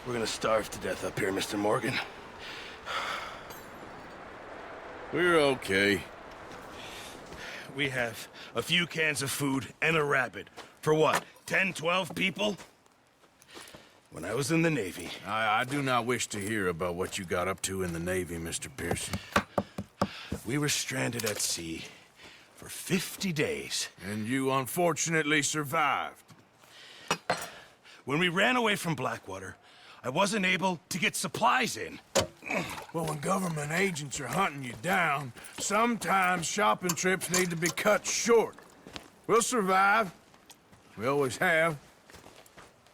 We're gonna starve to death up here, Mr. Morgan. We're okay. We have a few cans of food and a rabbit. For what, 10, 12 people? When I was in the Navy... I do not wish to hear about what you got up to in the Navy, Mr. Pearson. We were stranded at sea for 50 days. And you unfortunately survived. When we ran away from Blackwater, I wasn't able to get supplies in. Well, when government agents are hunting you down, sometimes shopping trips need to be cut short. We'll survive. We always have.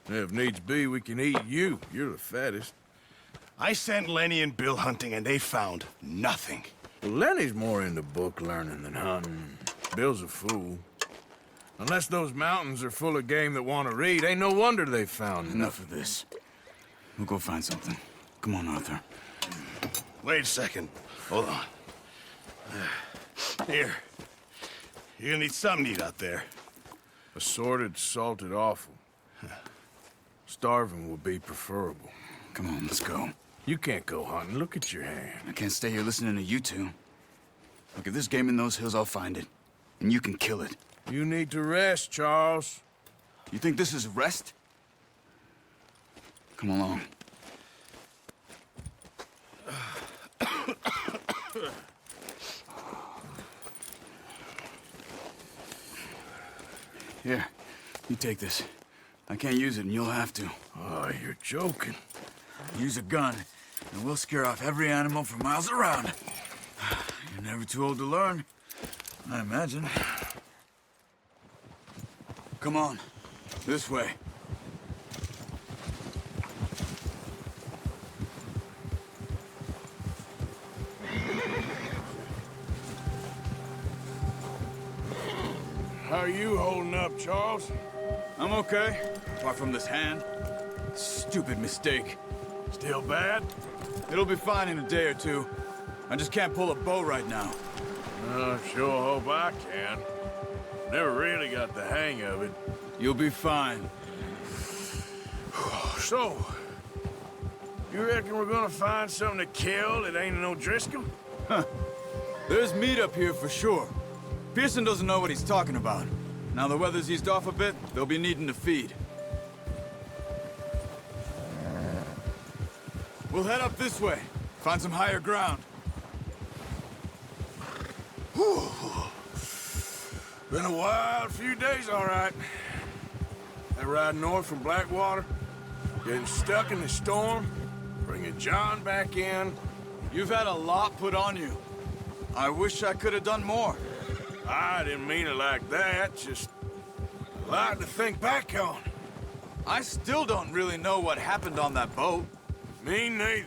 And if needs be, we can eat you. You're the fattest. I sent Lenny and Bill hunting, and they found nothing. Well, Lenny's more into book learning than hunting. Bill's a fool. Unless those mountains are full of game that want to read, ain't no wonder they found Enough of this. We'll go find something. Come on, Arthur. Wait a second. Hold on. Here. You're gonna need something to eat out there. Assorted, salted offal. Starving would be preferable. Come on, let's go. You can't go hunting. Look at your hand. I can't stay here listening to you two. Look, if there's game in those hills, I'll find it. And you can kill it. You need to rest, Charles. You think this is rest? Come along. Here, you take this. I can't use it, and you'll have to. Oh, you're joking. Use a gun, and we'll scare off every animal for miles around. You're never too old to learn, I imagine. Come on, this way. How are you holding up, Charles? I'm okay, apart from this hand. Stupid mistake. Still bad? It'll be fine in a day or two. I just can't pull a bow right now. I sure hope I can. Never really got the hang of it. You'll be fine. So, you reckon we're gonna find something to kill that ain't no Driscoll? Huh. There's meat up here for sure. Pearson doesn't know what he's talking about. Now the weather's eased off a bit, they'll be needing to feed. We'll head up this way. Find some higher ground. Whew. Been a wild few days, all right. That ride north from Blackwater, getting stuck in the storm, bringing John back in. You've had a lot put on you. I wish I could have done more. I didn't mean it like that, just a lot to think back on. I still don't really know what happened on that boat. Me neither.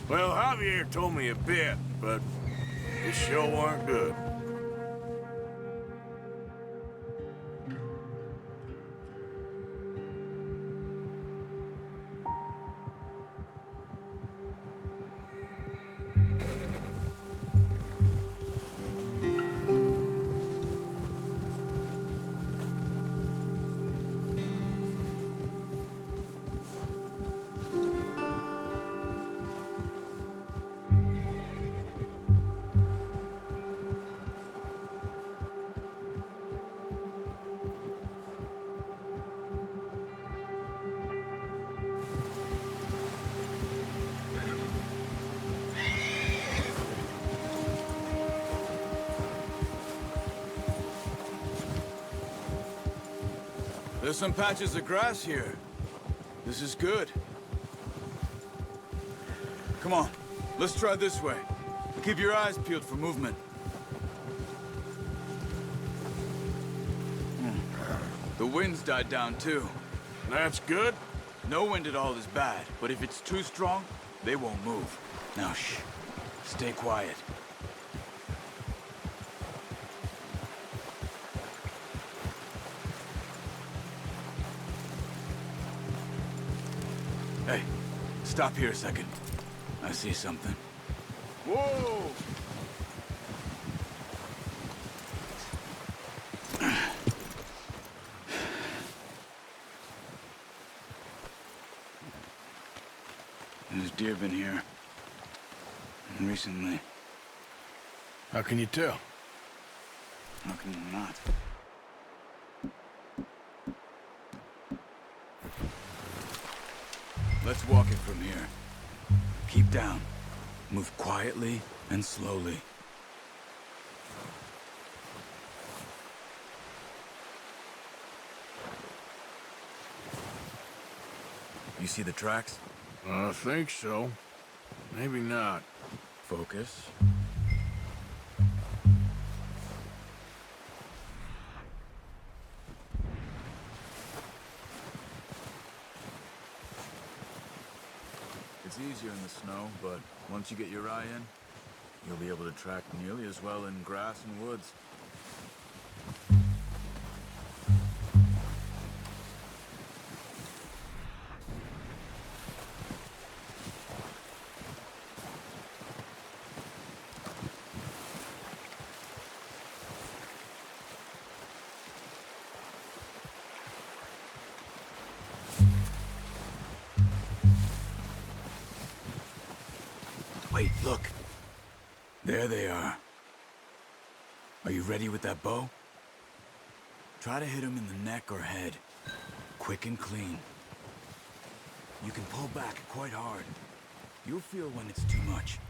Well, Javier told me a bit, but it sure weren't good. There's some patches of grass here. This is good. Come on, let's try this way. Keep your eyes peeled for movement. The wind's died down too. That's good. No wind at all is bad, but if it's too strong, they won't move. Now shh, stay quiet. Hey, stop here a second. I see something. Whoa! There's deer been here. And recently. How can you tell? How can you not? Let's walk it from here. Keep down. Move quietly and slowly. You see the tracks? I think so. Maybe not. Focus. It's easier in the snow, but once you get your eye in, you'll be able to track nearly as well in grass and woods. Wait, look. There they are. Are you ready with that bow? Try to hit him in the neck or head. Quick and clean. You can pull back quite hard. You'll feel when it's too much.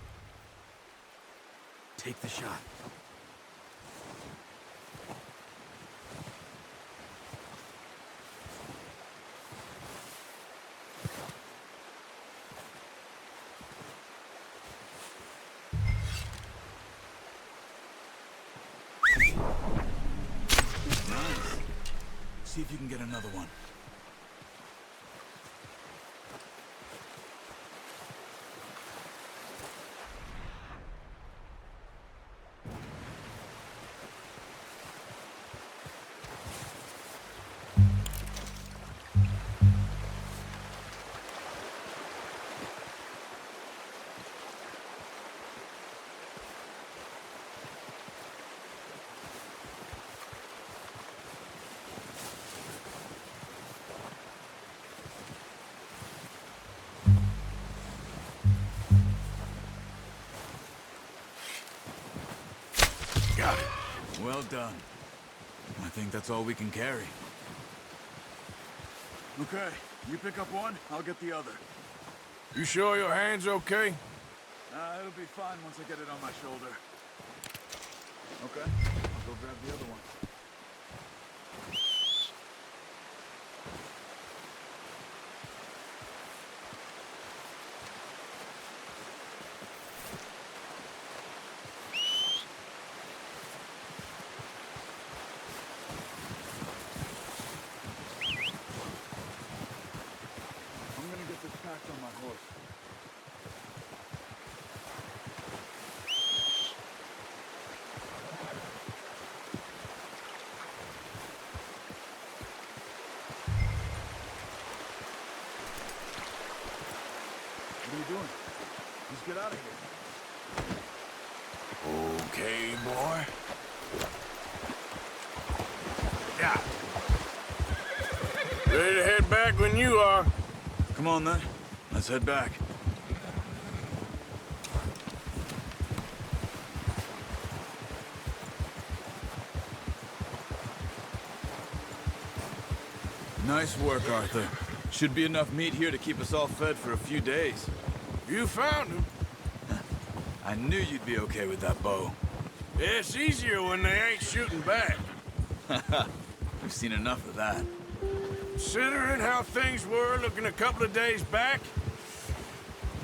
Take the shot. Nice. See if you can get another one. Got it. Well done. I think that's all we can carry. Okay, you pick up one, I'll get the other. You sure your hand's okay? It'll be fine once I get it on my shoulder. Okay, I'll go grab the other one. I'm gonna get this packed on my horse. What are you doing? Just get out of here. Okay, boy. Yeah. Ready to head back when you are. Come on then, let's head back. Nice work, Arthur. Should be enough meat here to keep us all fed for a few days. You found him. I knew you'd be okay with that bow. It's easier when they ain't shooting back. We've seen enough of that. Considering how things were looking a couple of days back,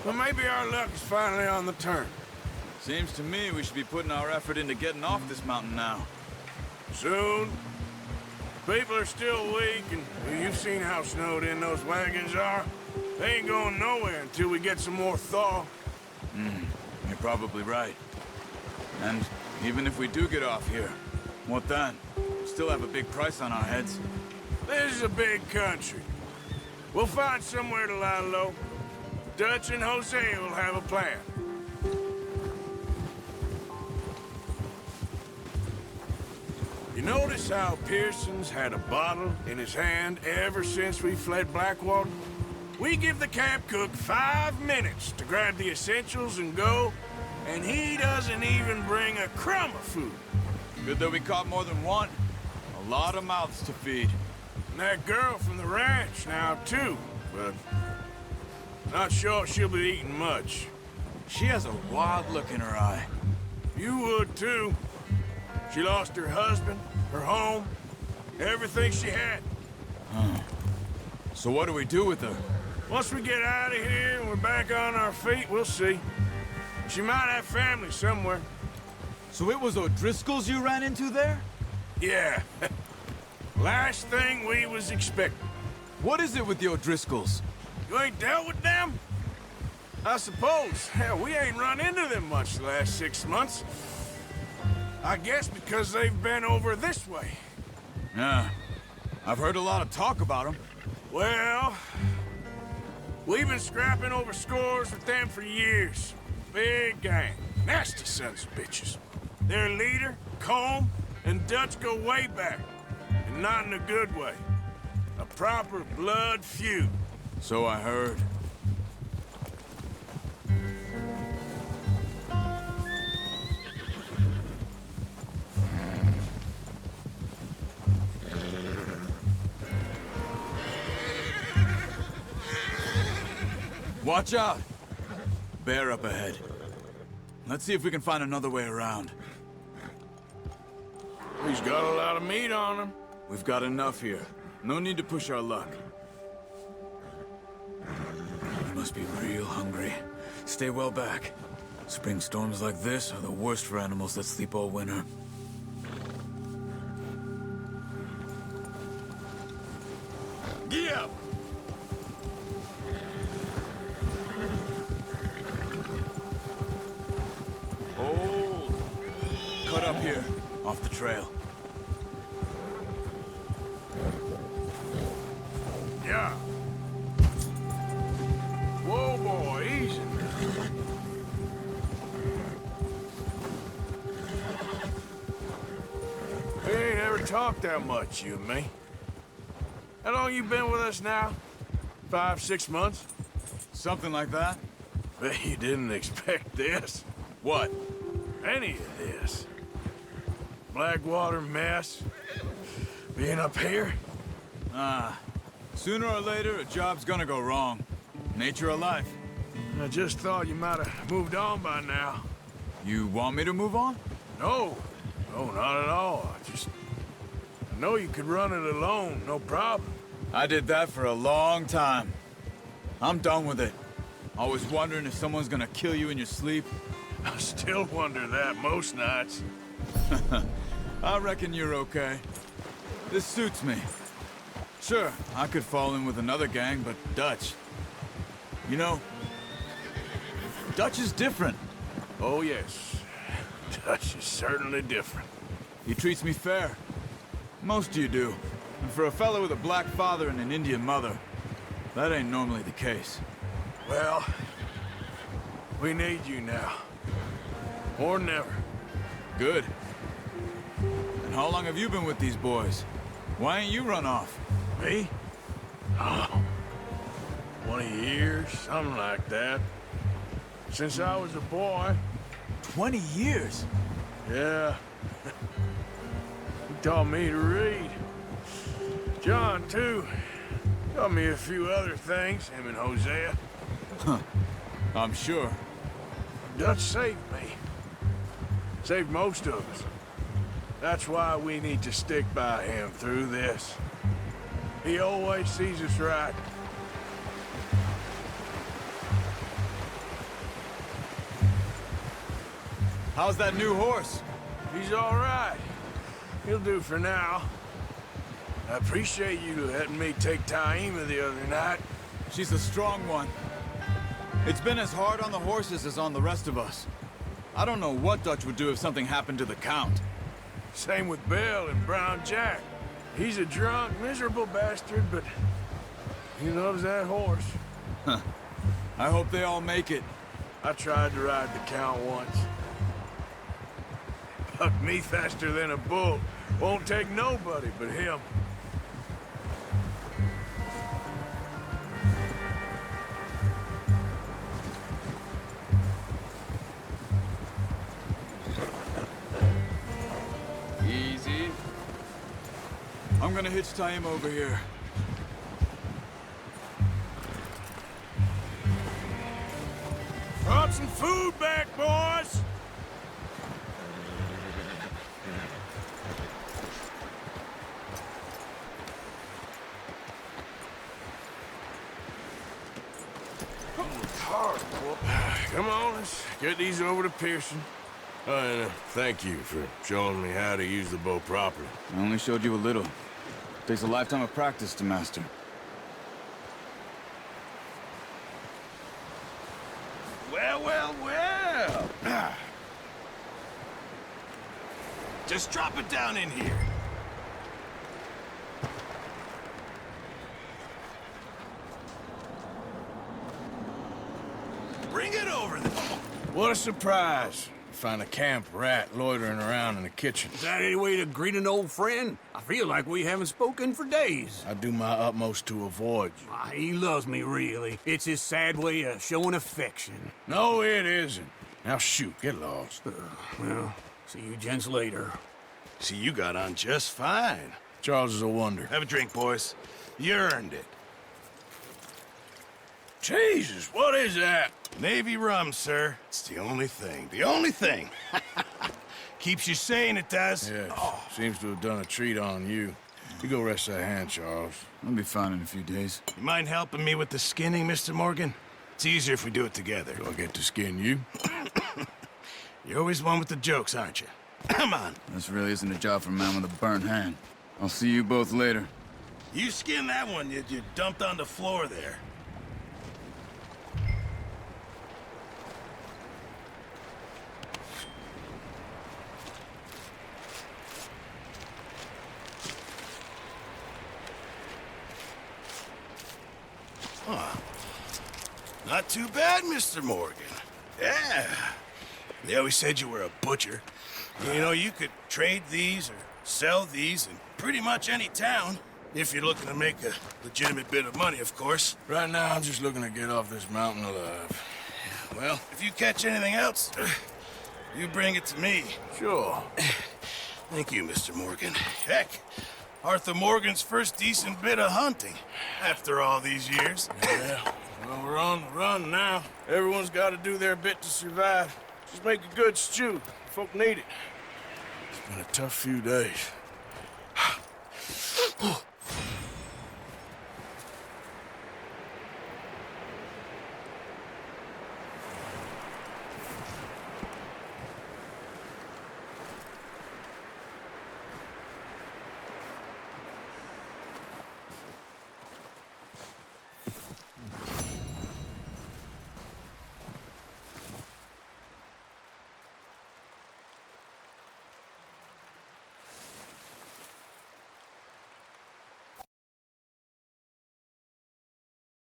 well, maybe our luck is finally on the turn. Seems to me we should be putting our effort into getting off this mountain now. Soon. People are still weak, and well, you've seen how snowed in those wagons are. They ain't going nowhere until we get some more thaw. You're probably right. And even if we do get off here, what then? We still have a big price on our heads. This is a big country. We'll find somewhere to lie low. Dutch and Jose will have a plan. You notice how Pearson's had a bottle in his hand ever since we fled Blackwater? We give the camp cook 5 minutes to grab the essentials and go, and he doesn't even bring a crumb of food. Good that we caught more than one. A lot of mouths to feed. And that girl from the ranch now, too, but not sure she'll be eating much. She has a wild look in her eye. You would, too. She lost her husband, her home, everything she had. So what do we do with her? Once we get out of here and we're back on our feet, we'll see. She might have family somewhere. So it was O'Driscoll's you ran into there? Yeah. Last thing we was expecting. What is it with the O'Driscolls? You ain't dealt with them? I suppose. Hell, we ain't run into them much the last 6 months. I guess because they've been over this way. Yeah. I've heard a lot of talk about them. Well, we've been scrapping over scores with them for years. Big gang. Nasty sons of bitches. Their leader, Combe, and Dutch go way back. And not in a good way. A proper blood feud. So I heard. Watch out! Bear up ahead. Let's see if we can find another way around. He's got a lot of meat on him. We've got enough here. No need to push our luck. You must be real hungry. Stay well back. Spring storms like this are the worst for animals that sleep all winter. Yeah. Hold. Cut up here, off the trail. Yeah. Whoa, boy, easy. We ain't ever talked that much, you and me. How long you been with us now? 5, 6 months? Something like that? Bet you didn't expect this. What? Any of this. Blackwater mess. Being up here. Sooner or later, a job's gonna go wrong. Nature of life. I just thought you might have moved on by now. You want me to move on? No. No, not at all. I know you could run it alone, no problem. I did that for a long time. I'm done with it. Always wondering if someone's gonna kill you in your sleep. I still wonder that most nights. I reckon you're okay. This suits me. Sure, I could fall in with another gang, but Dutch... You know, Dutch is different. Oh, yes. Dutch is certainly different. He treats me fair. Most of you do. And for a fellow with a black father and an Indian mother, that ain't normally the case. Well, we need you now. More than ever. Good. And how long have you been with these boys? Why ain't you run off? Me? Oh, 20 years, something like that. Since I was a boy. 20 years? Yeah. He taught me to read. John, too. Taught me a few other things, him and Hosea. Huh. I'm sure. Dutch saved me. Saved most of us. That's why we need to stick by him through this. He always sees us right. How's that new horse? He's all right. He'll do for now. I appreciate you letting me take Taima the other night. She's a strong one. It's been as hard on the horses as on the rest of us. I don't know what Dutch would do if something happened to the Count. Same with Bill and Brown Jack. He's a drunk, miserable bastard, but he loves that horse. Huh. I hope they all make it. I tried to ride the Count once. Bucked me faster than a bull. Won't take nobody but him. I'm gonna hitch tie him over here. Brought some food back, boys! Come on, let's get these over to Pearson. Oh, and thank you for showing me how to use the bow properly. I only showed you a little. Takes a lifetime of practice to master. Well, well, well. Just drop it down in here. Bring it over there. What a surprise. Find a camp rat loitering around in the kitchen. Is that any way to greet an old friend? I feel like we haven't spoken for days. I do my utmost to avoid you. He loves me, really. It's his sad way of showing affection. No, it isn't. Now shoot, get lost. Well, see you gents later. See, you got on just fine. Charles is a wonder. Have a drink, boys. You earned it. Jesus, what is that? Navy rum, sir. It's the only thing. The only thing. Keeps you sane, it does. Yes, seems to have done a treat on you. You go rest that hand, Charles. I'll be fine in a few days. You mind helping me with the skinning, Mr. Morgan? It's easier if we do it together. Do I get to skin you? You're always one with the jokes, aren't you? Come on. This really isn't a job for a man with a burnt hand. I'll see you both later. You skin that one you dumped on the floor there. Huh. Not too bad, Mr. Morgan. Yeah. They always said you were a butcher. You know, you could trade these or sell these in pretty much any town. If you're looking to make a legitimate bit of money, of course. Right now, I'm just looking to get off this mountain alive. Well, if you catch anything else, you bring it to me. Sure. Thank you, Mr. Morgan. Heck, Arthur Morgan's first decent bit of hunting after all these years. Yeah, well, we're on the run now. Everyone's got to do their bit to survive. Just make a good stew. Folk need it. It's been a tough few days.